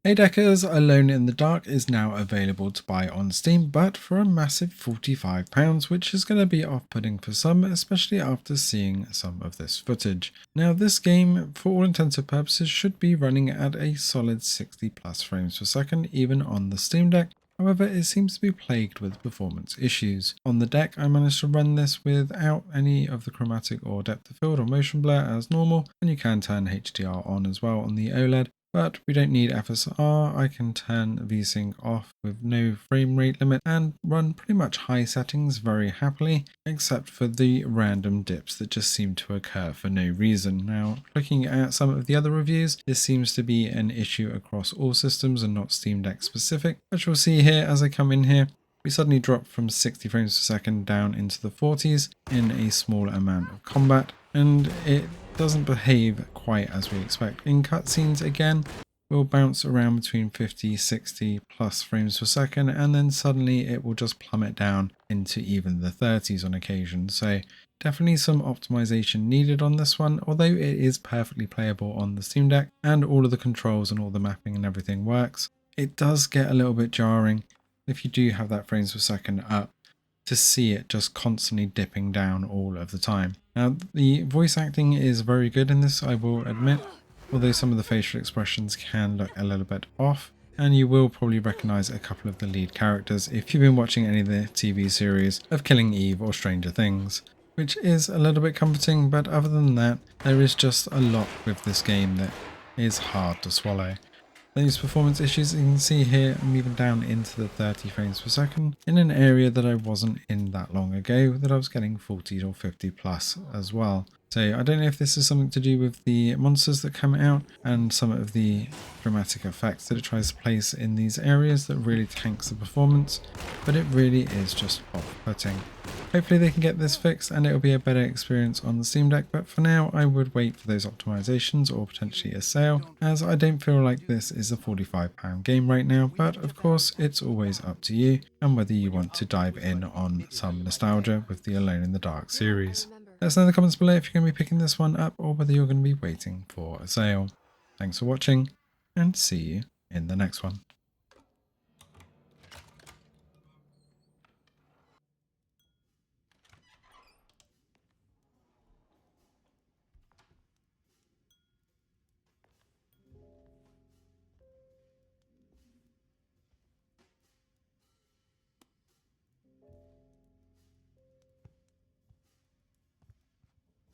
Hey Deckers, Alone in the Dark is now available to buy on Steam, but for a massive £45, which is going to be off-putting for some, especially after seeing some of this footage. Now this game, for all intensive purposes, should be running at a solid 60 plus frames per second, even on the Steam Deck. However, it seems to be plagued with performance issues. On the deck, I managed to run this without any of the chromatic or depth of field or motion blur as normal, and you can turn HDR on as well on the OLED. But we don't need FSR. I can turn VSync off with no frame rate limit and run pretty much high settings very happily, except for the random dips that just seem to occur for no reason. Now, looking at some of the other reviews, this seems to be an issue across all systems and not Steam Deck specific, but you'll see here as I come in here, we suddenly drop from 60 frames per second down into the 40s in a small amount of combat, and it doesn't behave quite as we expect. In cutscenes, again, we'll bounce around between 50, 60 plus frames per second, and then suddenly it will just plummet down into even the 30s on occasion. So definitely some optimization needed on this one, although it is perfectly playable on the Steam Deck and all of the controls and all the mapping and everything works. It does get a little bit jarring if you do have that frames per second up, to see it just constantly dipping down all of the time. Now, the voice acting is very good in this, I will admit, although some of the facial expressions can look a little bit off, and you will probably recognize a couple of the lead characters if you've been watching any of the TV series of Killing Eve or Stranger Things, which is a little bit comforting, but other than that, there is just a lot with this game that is hard to swallow. Those performance issues you can see here, I'm even down into the 30 frames per second in an area that I wasn't in that long ago, that I was getting 40 or 50 plus as well. So I don't know if this is something to do with the monsters that come out and some of the dramatic effects that it tries to place in these areas that really tanks the performance, but it really is just off-putting. Hopefully they can get this fixed and it'll be a better experience on the Steam Deck, but for now I would wait for those optimizations or potentially a sale, as I don't feel like this is a £45 game right now, but of course it's always up to you and whether you want to dive in on some nostalgia with the Alone in the Dark series. Let us know in the comments below if you're going to be picking this one up or whether you're going to be waiting for a sale. Thanks for watching and see you in the next one.